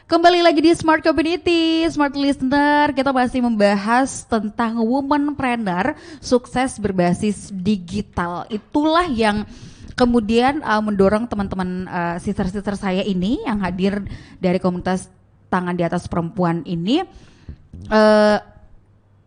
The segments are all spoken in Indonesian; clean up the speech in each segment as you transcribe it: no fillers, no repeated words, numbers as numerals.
Kembali lagi di Smart Community, Smart Listener. Kita masih membahas tentang womanpreneur sukses berbasis digital. Itulah yang kemudian mendorong teman-teman sister-sister saya ini yang hadir dari komunitas tangan di atas perempuan ini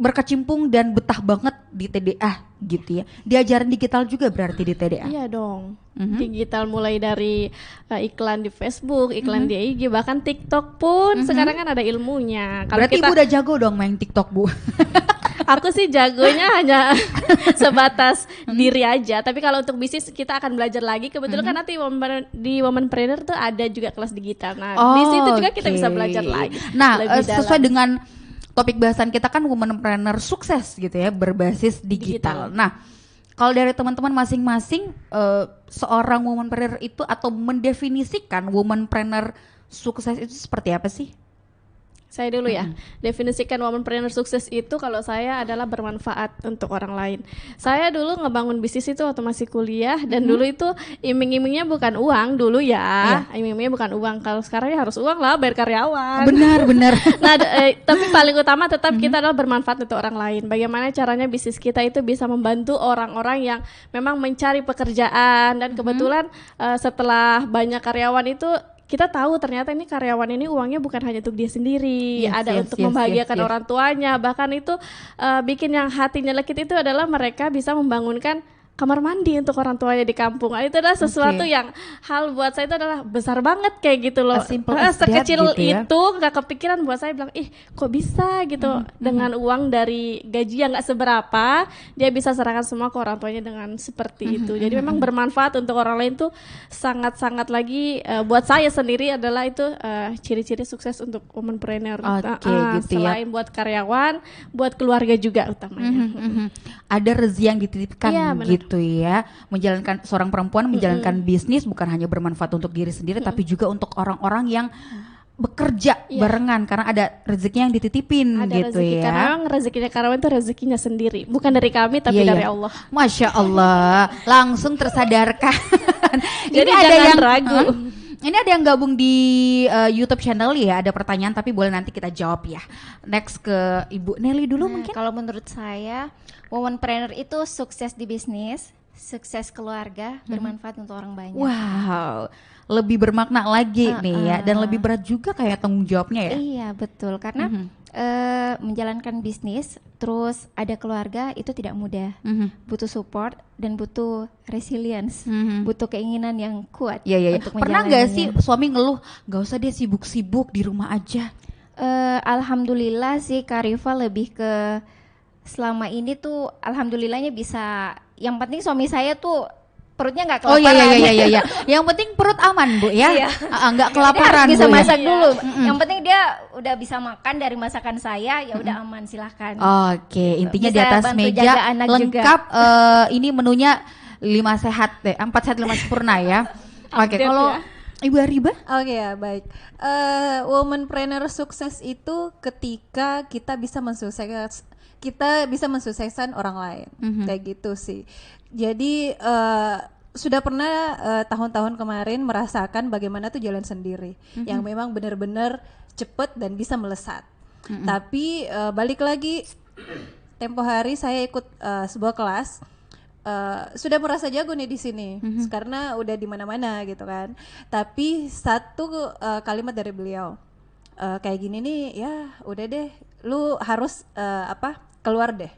berkecimpung dan betah banget di TDA gitu ya. Diajarin digital juga berarti di TDA? Iya dong. Digital mulai dari iklan di Facebook, iklan di IG, bahkan TikTok pun sekarang kan ada ilmunya. Kalau berarti Ibu udah jago dong main TikTok, Bu? Aku sih jagonya hanya sebatas diri aja. Tapi kalau untuk bisnis kita akan belajar lagi. Kebetulan kan nanti di Womanpreneur tuh ada juga kelas digital. Nah, di situ juga kita bisa belajar lagi. Nah, sesuai dengan topik bahasan kita kan womanpreneur sukses gitu ya, berbasis digital. Nah, kalau dari teman-teman masing-masing seorang womanpreneur itu atau mendefinisikan womanpreneur sukses itu seperti apa sih? Saya dulu ya, definisikan womanpreneur sukses itu kalau saya adalah bermanfaat untuk orang lain. Saya dulu ngebangun bisnis itu waktu masih kuliah dan dulu itu iming-imingnya bukan uang dulu ya, iming-imingnya bukan uang. Kalau sekarang ya harus uang lah, bayar karyawan. Benar. Nah, tapi paling utama tetap kita adalah bermanfaat untuk orang lain. Bagaimana caranya bisnis kita itu bisa membantu orang-orang yang memang mencari pekerjaan dan kebetulan setelah banyak karyawan itu kita tahu ternyata ini karyawan ini uangnya bukan hanya untuk dia sendiri, ada untuk membahagiakan orang tuanya, bahkan itu bikin yang hatinya lekit itu adalah mereka bisa membangunkan kamar mandi untuk orang tuanya di kampung. Itu adalah sesuatu yang hal buat saya itu adalah besar banget kayak gitu loh. Sekecil gitu ya? Itu nggak kepikiran buat saya bilang, kok bisa gitu dengan uang dari gaji yang nggak seberapa dia bisa serahkan semua ke orang tuanya dengan seperti itu. Jadi memang bermanfaat untuk orang lain tuh sangat-sangat lagi buat saya sendiri adalah itu ciri-ciri sukses untuk womanpreneur. Gitu selain buat karyawan, buat keluarga juga utamanya. Ada rezeki yang dititipkan gitu ya, menjalankan seorang perempuan menjalankan bisnis bukan hanya bermanfaat untuk diri sendiri tapi juga untuk orang-orang yang bekerja barengan karena ada rezeki yang dititipin ada gitu rezeki, ya. Karena memang rezekinya karyawan itu rezekinya sendiri, bukan dari kami tapi dari Allah. Masya Allah, langsung tersadarkan. Jadi ini ada yang ragu. Ini ada yang gabung di YouTube channel ya, ada pertanyaan tapi boleh nanti kita jawab ya. Next ke Ibu Nelly dulu mungkin. Kalau menurut saya, womanpreneur itu sukses di bisnis, sukses keluarga, bermanfaat untuk orang banyak. Wow, lebih bermakna lagi nih ya, dan lebih berat juga kayak tanggung jawabnya ya. Iya betul, karena menjalankan bisnis terus ada keluarga itu tidak mudah, butuh support dan butuh resilience, butuh keinginan yang kuat. Untuk pernah nggak sih suami ngeluh nggak usah dia sibuk-sibuk di rumah aja? Alhamdulillah sih Kak Rifa lebih ke selama ini tuh alhamdulillahnya bisa, yang penting suami saya tuh perutnya nggak kelaparan. Iya. Yang penting perut aman Bu ya, nggak kelaparan. Dia bisa masak dulu. Yang penting dia udah bisa makan dari masakan saya, ya udah aman silahkan. Oke, intinya bisa di atas meja lengkap. Ini menunya 5 sehat deh, 4 sehat 5 sempurna ya. Oke, kalau Ibu Ariba? Oke ya, baik. Womanpreneur sukses itu ketika kita bisa mensukseskan orang lain, kayak gitu sih. Jadi sudah pernah tahun-tahun kemarin merasakan bagaimana tuh jalan sendiri, yang memang benar-benar cepet dan bisa melesat. Tapi balik lagi, tempo hari saya ikut sebuah kelas, sudah merasa jago nih di sini, karena udah di mana-mana gitu kan. Tapi satu kalimat dari beliau, kayak gini nih, ya udah deh, lu harus keluar deh.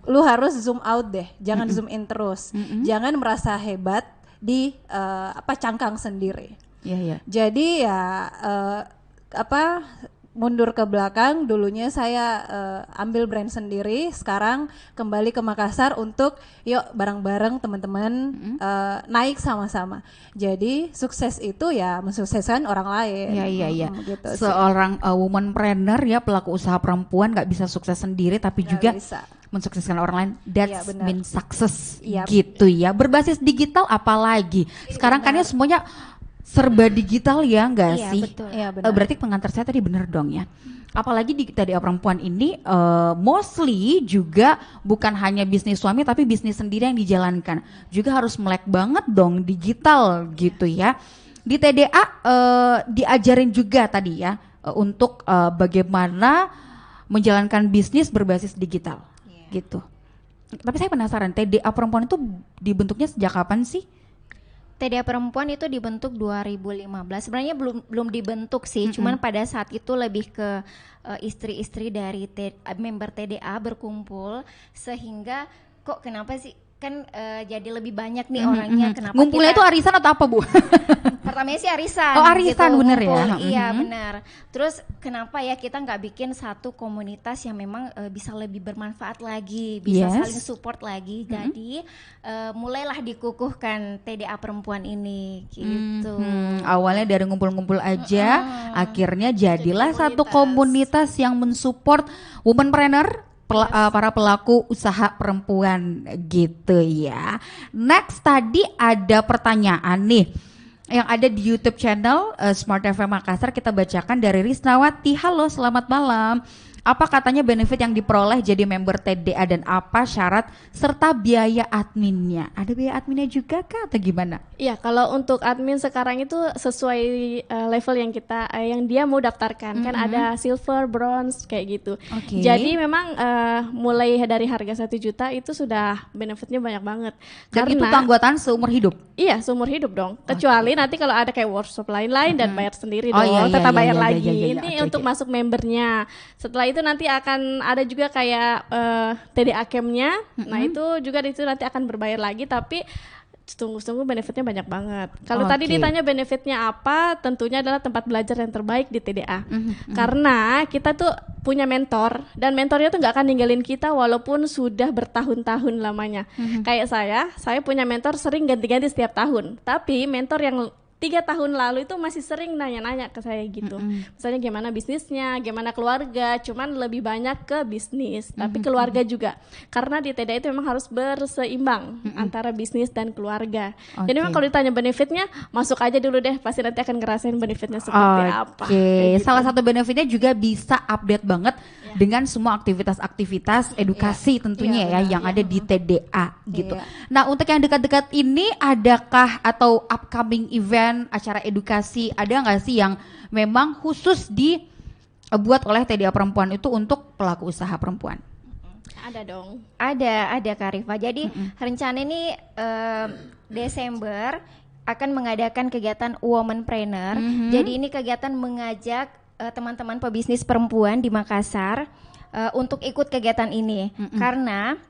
Lu harus zoom out deh, jangan zoom in terus. Jangan merasa hebat di cangkang sendiri. Jadi ya mundur ke belakang, dulunya saya ambil brand sendiri, sekarang kembali ke Makassar untuk yuk bareng-bareng teman-teman naik sama-sama. Jadi sukses itu ya mensukseskan orang lain. Iya. Gitu seorang womanpreneur ya, pelaku usaha perempuan nggak bisa sukses sendiri tapi juga bisa mensukseskan orang lain. That's mean success gitu ya. Berbasis digital apalagi. Sekarang kan ya semuanya serba digital ya, nggak sih? Betul. Berarti pengantar saya tadi bener dong ya. Apalagi di TDA perempuan ini mostly juga bukan hanya bisnis suami tapi bisnis sendiri yang dijalankan. Juga harus melek banget dong digital gitu ya. Di TDA diajarin juga tadi ya untuk bagaimana menjalankan bisnis berbasis digital, gitu. Tapi saya penasaran, TDA perempuan itu dibentuknya sejak kapan sih? TDA perempuan itu dibentuk 2015. Sebenarnya belum dibentuk sih, cuman pada saat itu lebih ke istri-istri dari member TDA berkumpul, sehingga kok kenapa sih kan jadi lebih banyak nih orangnya, kenapa ngumpulnya itu arisan atau apa, Bu? Pertamanya sih arisan. Oh, arisan gitu, bener ngumpul. ya? Iya benar. Terus kenapa ya kita nggak bikin satu komunitas yang memang bisa lebih bermanfaat lagi, bisa saling support lagi. Jadi mulailah dikukuhkan TDA perempuan ini gitu. Awalnya dari ngumpul-ngumpul aja, akhirnya jadilah satu komunitas yang mensupport womanpreneur, para pelaku usaha perempuan gitu ya. Next, tadi ada pertanyaan nih yang ada di YouTube channel Smart FM Makassar, kita bacakan dari Risnawati. Halo, selamat malam. Apa katanya benefit yang diperoleh jadi member TDA dan apa syarat serta biaya adminnya? Ada biaya adminnya juga kah atau gimana? Iya, kalau untuk admin sekarang itu sesuai level yang yang dia mau daftarkan. Kan ada silver, bronze kayak gitu. Jadi memang mulai dari harga 1 juta itu sudah benefitnya banyak banget. Dan itu keanggotaan seumur hidup? Iya, seumur hidup dong. Kecuali nanti kalau ada kayak workshop lain-lain dan bayar sendiri dong, tetap bayar lagi. Ini untuk masuk membernya. Setelah itu nanti akan ada juga kayak TDA Camp-nya. Nah itu juga itu nanti akan berbayar lagi, tapi sungguh-sungguh benefitnya banyak banget. Kalau tadi ditanya benefitnya apa, tentunya adalah tempat belajar yang terbaik di TDA. Karena kita tuh punya mentor, dan mentornya tuh nggak akan ninggalin kita walaupun sudah bertahun-tahun lamanya. Kayak saya punya mentor sering ganti-ganti setiap tahun. Tapi mentor yang 3 tahun lalu itu masih sering nanya-nanya ke saya gitu. Misalnya gimana bisnisnya, gimana keluarga, cuman lebih banyak ke bisnis, tapi keluarga juga. Karena di TDA itu memang harus berseimbang antara bisnis dan keluarga. Jadi memang kalau ditanya benefitnya, masuk aja dulu deh, pasti nanti akan ngerasain benefitnya seperti apa. Gitu. Salah satu benefitnya juga bisa update banget dengan semua aktivitas-aktivitas edukasi tentunya yang ada di TDA gitu. Nah, untuk yang dekat-dekat ini adakah atau upcoming event acara edukasi ada nggak sih yang memang khusus dibuat oleh TDA perempuan itu untuk pelaku usaha perempuan? Ada dong. Ada Kak Rifa. Jadi rencana ini Desember akan mengadakan kegiatan Womanpreneur. Jadi ini kegiatan mengajak teman-teman pebisnis perempuan di Makassar untuk ikut kegiatan ini. Karena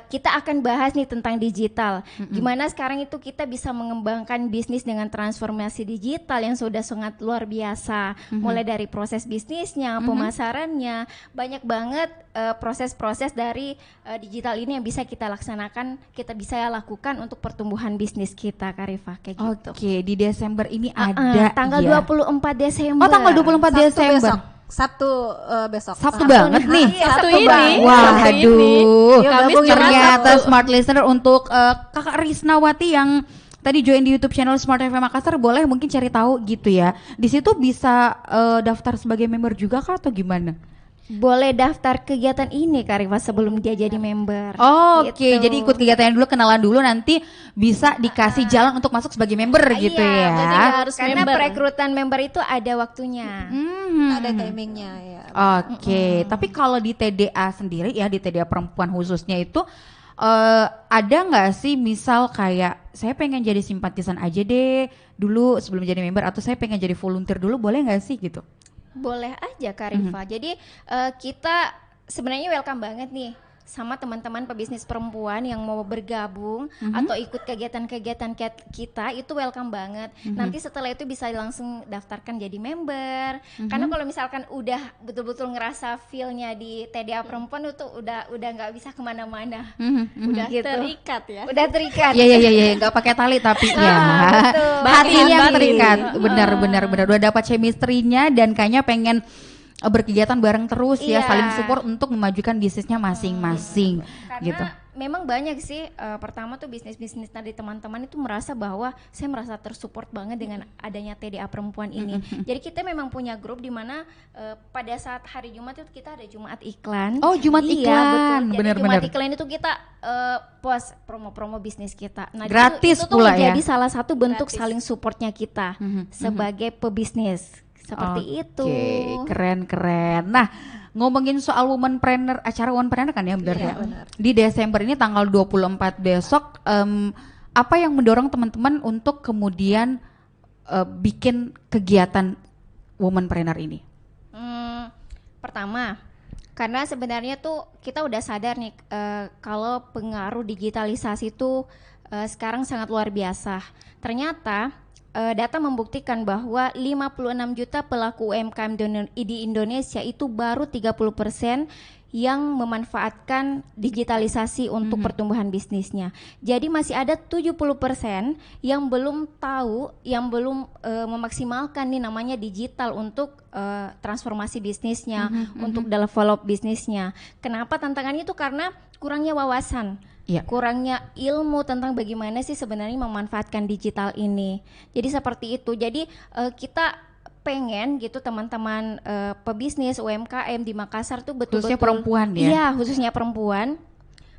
kita akan bahas nih tentang digital. Gimana sekarang itu kita bisa mengembangkan bisnis dengan transformasi digital yang sudah sangat luar biasa. Mulai dari proses bisnisnya, pemasarannya, banyak banget proses-proses dari digital ini yang bisa kita laksanakan, kita bisa lakukan untuk pertumbuhan bisnis kita, Karifa, kayak gitu. Oke, di Desember ini ada tanggal 24 Desember. Oh, tanggal 24 Desember. Sabtu besok. Sabtu banget nih. Sabtu ini. Waduh. Kamis ternyata Smart Listener untuk Kakak Risnawati yang tadi join di YouTube channel Smart FM Makassar, boleh mungkin cari tahu gitu ya. Di situ bisa daftar sebagai member juga kah atau gimana? Boleh daftar kegiatan ini Kak Rifa sebelum dia jadi member. Oke, jadi ikut kegiatannya dulu, kenalan dulu, nanti bisa dikasih jalan untuk masuk sebagai member gitu ya. Jadi harus karena member. perekrutan member itu ada waktunya. Ada timingnya ya. Oke, tapi kalau di TDA sendiri ya, di TDA perempuan khususnya itu ada nggak sih misal kayak saya pengen jadi simpatisan aja deh dulu sebelum jadi member, atau saya pengen jadi volunteer dulu, boleh nggak sih gitu? Boleh aja Kak Rifa. Jadi kita sebenarnya welcome banget nih sama teman-teman pebisnis perempuan yang mau bergabung atau ikut kegiatan-kegiatan kita, itu welcome banget. Nanti setelah itu bisa langsung daftarkan jadi member. Karena kalau misalkan udah betul-betul ngerasa feel-nya di TDA perempuan itu udah nggak bisa kemana-mana. Udah gitu. terikat ya. Udah terikat. Iya, nggak pakai tali tapi ya. Hatinya terikat. Benar. Udah dapat chemistry-nya dan kayaknya pengen berkegiatan bareng terus ya, saling support untuk memajukan bisnisnya masing-masing gitu. memang banyak sih. Pertama tuh bisnis-bisnis dari teman-teman itu merasa bahwa saya merasa tersupport banget dengan adanya TDA perempuan ini. Jadi kita memang punya grup di mana pada saat hari Jumat itu kita ada Jumat iklan. Oh, Jumat Iya, iklan. betul. Jadi Benar-benar. Jumat iklan itu kita post promo-promo bisnis kita. Nah, Gratis itu tuh pula ya? menjadi salah satu bentuk saling supportnya kita sebagai pebisnis. Seperti itu. Oke, keren-keren. Nah, ngomongin soal womanpreneur, acara womanpreneur kan ya, benar ya? benar. Di Desember ini tanggal 24 besok, apa yang mendorong teman-teman untuk kemudian bikin kegiatan womanpreneur ini? Pertama, karena sebenarnya tuh kita udah sadar nih kalau pengaruh digitalisasi itu sekarang sangat luar biasa. Ternyata data membuktikan bahwa 56 juta pelaku UMKM di Indonesia itu baru 30% yang memanfaatkan digitalisasi untuk pertumbuhan bisnisnya. Jadi masih ada 70% yang belum tahu, yang belum memaksimalkan nih namanya digital untuk transformasi bisnisnya, untuk develop bisnisnya. Kenapa tantangannya itu? Karena kurangnya wawasan. Kurangnya ilmu tentang bagaimana sih sebenarnya memanfaatkan digital ini. Jadi seperti itu. Jadi kita pengen gitu teman-teman pebisnis UMKM di Makassar tuh betul-betul Khususnya perempuan ya? Iya, khususnya perempuan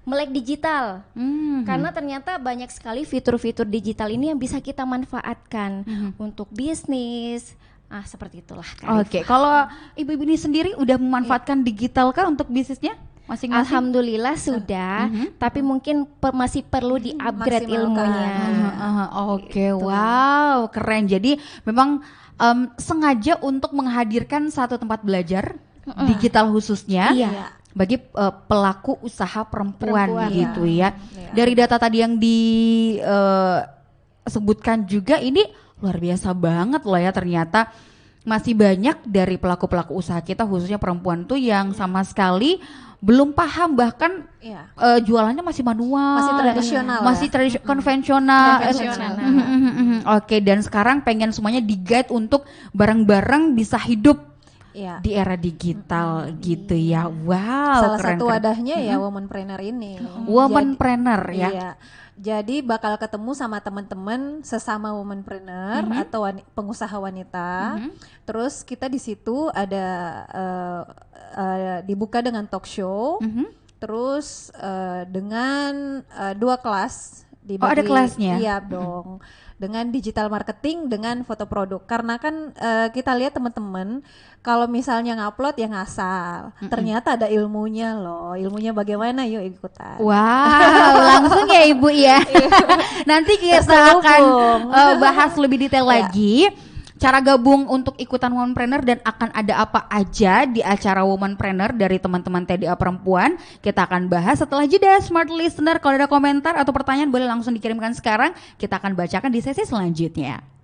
melek digital. Karena ternyata banyak sekali fitur-fitur digital ini yang bisa kita manfaatkan untuk bisnis. Seperti itulah. Oke, kalau ibu-ibu ini sendiri udah memanfaatkan digital kah untuk bisnisnya? Masing-masing? Alhamdulillah sudah, tapi mungkin masih perlu di-upgrade ilmunya. Oke, wow, keren. Jadi memang sengaja untuk menghadirkan satu tempat belajar digital khususnya bagi pelaku usaha perempuan gitu ya. Dari data tadi yang disebutkan juga ini luar biasa banget loh ya, ternyata masih banyak dari pelaku-pelaku usaha kita khususnya perempuan tuh yang sama sekali belum paham, bahkan jualannya masih manual, masih tradisional, masih konvensional. Oke, dan sekarang pengen semuanya di-guide untuk bareng-bareng bisa hidup di era digital gitu ya. Wow, salah keren, satu keren. wadahnya ya womanpreneur ini. Womanpreneur ya. Iya. Jadi bakal ketemu sama teman-teman sesama womanpreneur atau pengusaha wanita. Terus kita di situ ada dibuka dengan talk show. Terus dengan 2 kelas dibagi. Oh, ada kelasnya? Iya dong. Dengan digital marketing, dengan foto produk. Karena kan kita lihat teman-teman kalau misalnya ngupload ya ngasal. Ternyata ada ilmunya loh. Ilmunya bagaimana? Yuk ikutan. Wow, langsung ya Ibu ya. Nanti kita akan bahas lebih detail lagi cara gabung untuk ikutan Womanpreneur dan akan ada apa aja di acara Womanpreneur dari teman-teman TDA Perempuan. Kita akan bahas setelah jeda. Smart Listener, kalau ada komentar atau pertanyaan boleh langsung dikirimkan sekarang. Kita akan bacakan di sesi selanjutnya.